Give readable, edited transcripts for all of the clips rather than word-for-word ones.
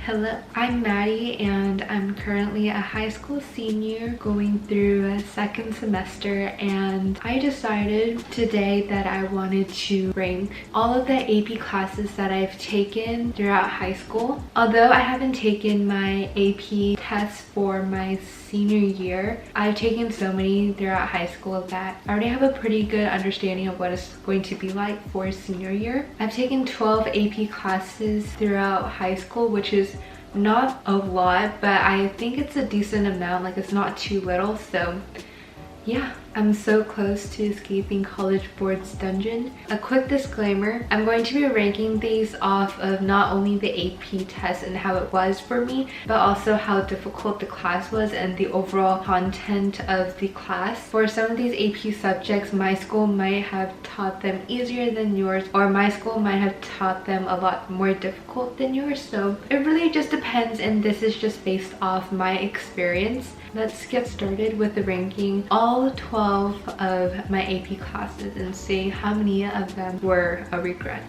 Hello, I'm Maddie and I'm currently a high school senior going through a second semester, and I decided today that I wanted to rank all of the AP classes that I've taken throughout high school. Although I haven't taken my AP test for my senior year, I've taken so many throughout high school that I already have a pretty good understanding of what it's going to be like for senior year. I've taken 12 AP classes throughout high school, which is not a lot, but I think it's a decent amount. Like, it's not too little. So yeah, I'm so close to escaping College Board's dungeon. A quick disclaimer, I'm going to be ranking these off of not only the AP test and how it was for me, but also how difficult the class was and the overall content of the class. For some of these AP subjects, my school might have taught them easier than yours, or my school might have taught them a lot more difficult than yours. So it really just depends, and this is just based off my experience. Let's get started with the ranking all 12 of my AP classes and see how many of them were a regret.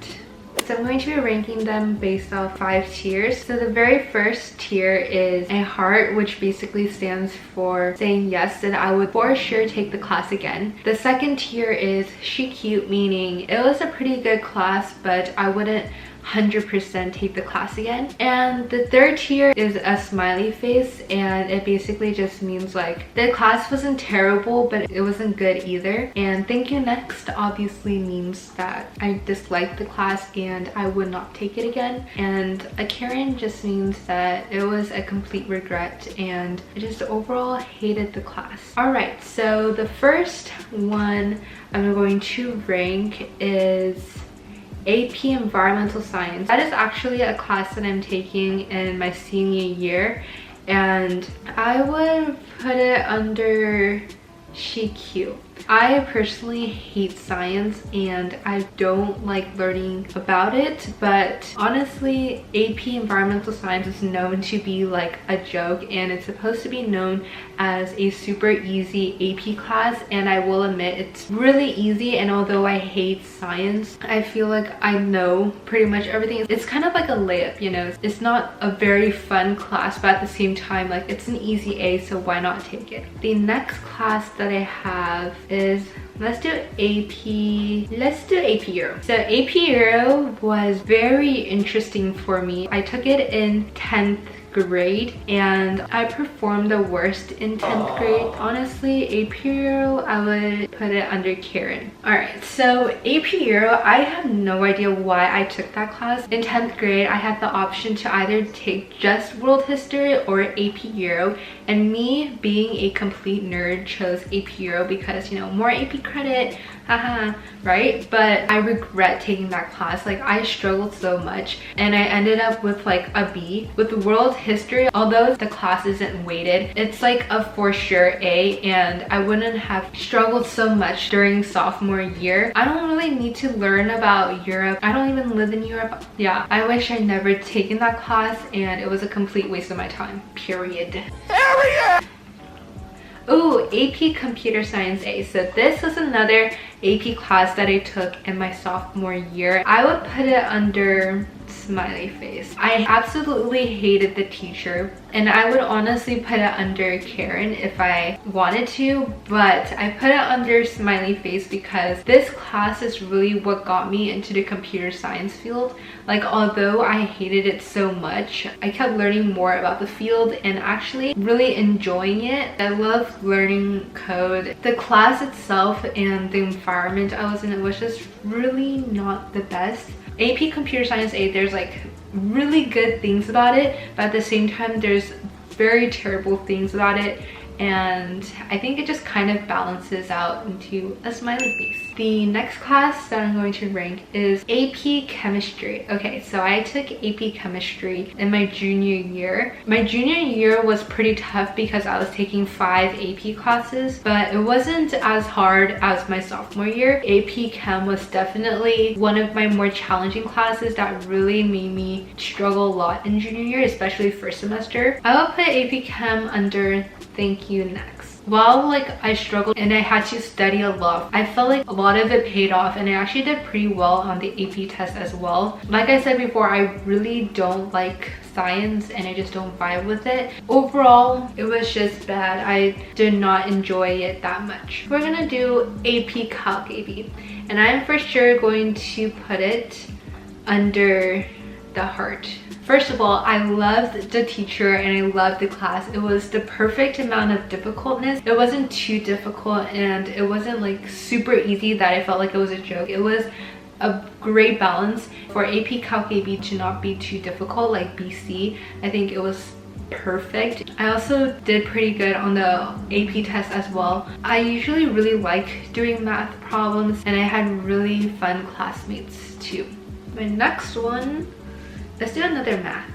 So I'm going to be ranking them based off 5 tiers. So the very first tier is a heart, which basically stands for saying yes, and I would for sure take the class again. The second tier is she cute, meaning it was a pretty good class, but I wouldn't 100% take the class again. And the third tier is a smiley face, and it basically just means like the class wasn't terrible, but it wasn't good either. And thank you next obviously means that I disliked the class and I would not take it again. And a Karen just means that it was a complete regret and I just overall hated the class. Alright, so the first one I'm going to rank is AP Environmental Science. That is actually a class that I'm taking in my senior year, and I would put it under she cute. I personally hate science and I don't like learning about it, but honestly AP Environmental Science is known to be like a joke, and it's supposed to be known as a super easy AP class, and I will admit it's really easy. And although I hate science, I feel like I know pretty much everything. It's kind of like a layup, you know. It's not a very fun class, but at the same time, like, it's an easy A, so why not take it? The next class that I have is, let's do AP Euro. So AP Euro was very interesting for me. I took it in 10th grade and I performed the worst in 10th grade. Honestly, AP Euro, I would put it under Karen. Alright, so AP Euro, I have no idea why I took that class. In 10th grade, I had the option to either take just World History or AP Euro, and me being a complete nerd chose AP Euro because, you know, more AP credit, haha, right? But I regret taking that class. Like, I struggled so much and I ended up with like a B. With World History, although the class isn't weighted, it's like a for sure A, and I wouldn't have struggled so much during sophomore year. I don't really need to learn about Europe. I don't even live in Europe. Yeah, I wish I never taken that class, and it was a complete waste of my time, period. Ooh, AP Computer Science A. So this was another AP class that I took in my sophomore year. I would put it under smiley face. I absolutely hated the teacher, and I would honestly put it under Karen if I wanted to, but I put it under smiley face because this class is really what got me into the computer science field. Like, although I hated it so much, I kept learning more about the field and actually really enjoying it. I love learning code. The class itself and the environment I was in was just really not the best. AP Computer Science A, there's like really good things about it, but at the same time there's very terrible things about it, and I think it just kind of balances out into a smiley face. The next class that I'm going to rank is AP Chemistry. Okay, so I took AP Chemistry in my junior year. My junior year was pretty tough because I was taking 5 AP classes, but it wasn't as hard as my sophomore year. AP Chem was definitely one of my more challenging classes that really made me struggle a lot in junior year, especially first semester. I will put AP Chem under thank you next. while like I struggled and I had to study a lot, I felt like a lot of it paid off and I actually did pretty well on the AP test as well. Like I said before, I really don't like science and I just don't vibe with it. Overall, it was just bad. I did not enjoy it that much. We're gonna do AP Calc AB, and I'm for sure going to put it under the heart. First of all, I loved the teacher and I loved the class. It was the perfect amount of difficultness. It wasn't too difficult and it wasn't like super easy that I felt like it was a joke. It was a great balance for AP Calc AB to not be too difficult like BC. I think it was perfect. I also did pretty good on the AP test as well. I usually really like doing math problems and I had really fun classmates too. My next one, let's do another math.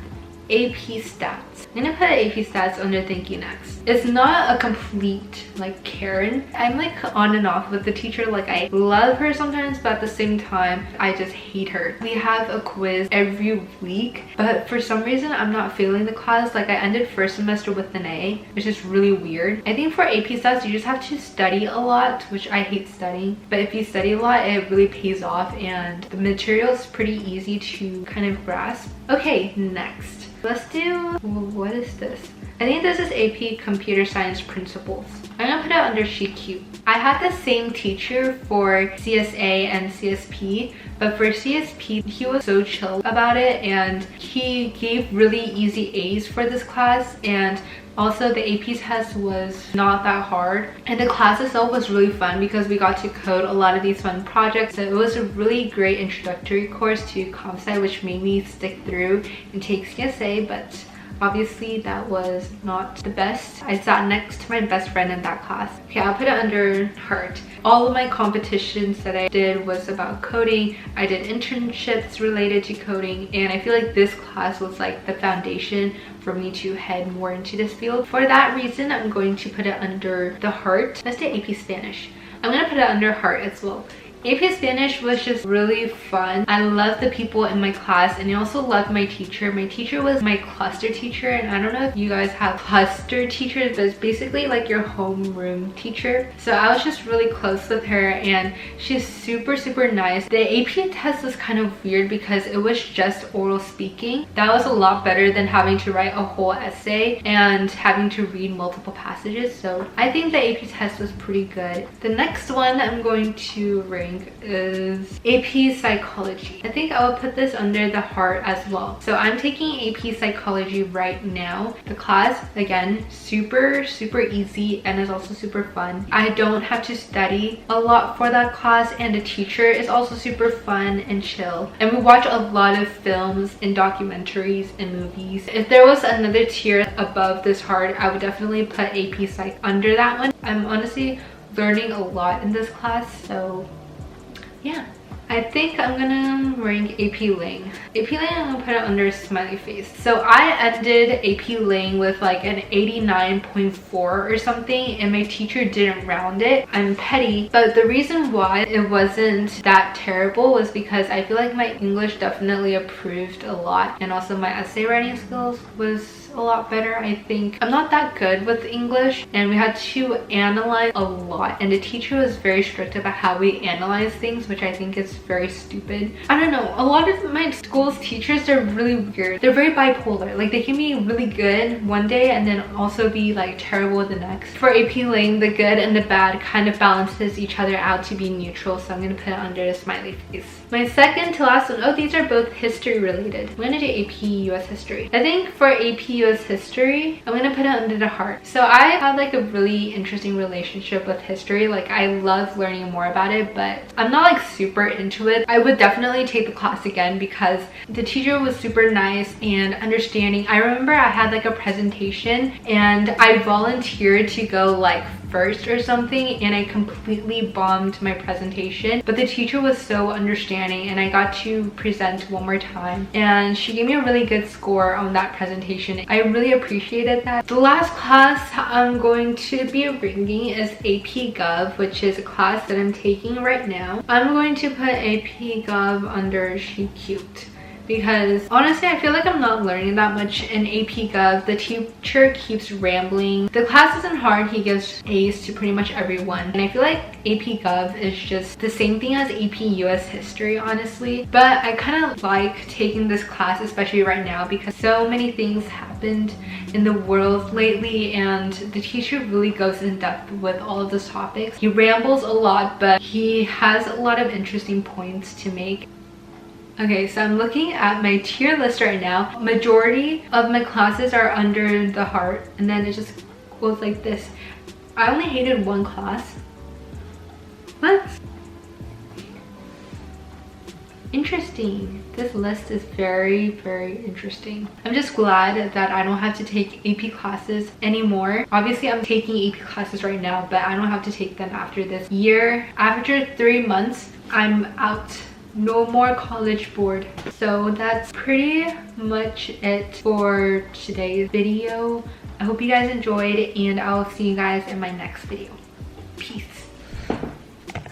AP Stats. I'm gonna put AP Stats under Thank You Next. It's not a complete like Karen. I'm like on and off with the teacher. Like I love her sometimes, but at the same time I just hate her. We have a quiz every week, but for some reason I'm not failing the class. Like I ended first semester with an A, which is really weird. I think for AP Stats you just have to study a lot, which I hate studying, but if you study a lot it really pays off and the material is pretty easy to kind of grasp. Okay, next. Let's do, what is this? I think this is AP Computer Science Principles. I'm gonna put it under CHEM. I had the same teacher for CSA and CSP, but for CSP, he was so chill about it and he gave really easy A's for this class, and also the AP test was not that hard, and the class itself was really fun because we got to code a lot of these fun projects. So it was a really great introductory course to comp sci, which made me stick through and take CSA, but obviously that was not the best. I sat next to my best friend in that class. Okay, I'll put it under heart. All of my competitions that I did was about coding. I did internships related to coding, and I feel like this class was like the foundation for me to head more into this field. For that reason, I'm going to put it under the heart. Let's do AP Spanish. I'm gonna put it under heart as well. AP Spanish was just really fun. I loved the people in my class and I also loved my teacher. My teacher was my cluster teacher, and I don't know if you guys have cluster teachers, but it's basically like your homeroom teacher. So I was just really close with her and she's super nice. The AP test was kind of weird because it was just oral speaking. That was a lot better than having to write a whole essay and having to read multiple passages. So I think the AP test was pretty good. The next one I'm going to rank is AP Psychology. I think I will put this under the heart as well. So I'm taking AP Psychology right now. The class, again, super easy and is also super fun. I don't have to study a lot for that class, and the teacher is also super fun and chill. And we watch a lot of films and documentaries and movies. If there was another tier above this heart, I would definitely put AP Psych under that one. I'm honestly learning a lot in this class, so yeah. I think I'm gonna rank AP Lang. AP Lang, I'm gonna put it under smiley face. So I ended AP Lang with like an 89.4 or something, and my teacher didn't round it. I'm petty, but the reason why it wasn't that terrible was because I feel like my English definitely improved a lot, and also my essay writing skills was a lot better. I think I'm not that good with English, and we had to analyze a lot, and the teacher was very strict about how we analyze things, which I think is very stupid. I don't know, a lot of my school's teachers are really weird. They're very bipolar. Like they can be really good one day and then also be like terrible the next. For AP Lang, the good and the bad kind of balances each other out to be neutral, so I'm gonna put it under the smiley face. My second to last one, oh, these are both history related. I'm gonna do AP US History. I think for AP US History, I'm gonna put it under the heart. So I had like a really interesting relationship with history. Like I love learning more about it, but I'm not like super into it. I would definitely take the class again because the teacher was super nice and understanding. I remember I had like a presentation and I volunteered to go like first or something, and I completely bombed my presentation, but the teacher was so understanding and I got to present one more time and she gave me a really good score on that presentation. I really appreciated that. The last class I'm going to be ranking is AP Gov, which is a class that I'm taking right now. I'm going to put AP Gov under She Cute. because honestly I feel like I'm not learning that much in AP Gov. The teacher keeps rambling. The class isn't hard. He gives A's to pretty much everyone, and I feel like AP Gov is just the same thing as AP US History, honestly. But I kind of like taking this class, especially right now, because so many things happened in the world lately, and the teacher really goes in depth with all of those topics. He rambles a lot, but he has a lot of interesting points to make. Okay, so I'm looking at my tier list right now. Majority of my classes are under the heart, and then it just goes like this. I only hated one class. What? Interesting. This list is very, very interesting. I'm just glad that I don't have to take AP classes anymore. Obviously, I'm taking AP classes right now, but I don't have to take them after this year. After 3 months, I'm out. No more College Board. So that's pretty much it for today's video. I hope you guys enjoyed, and I'll see you guys in my next video. Peace.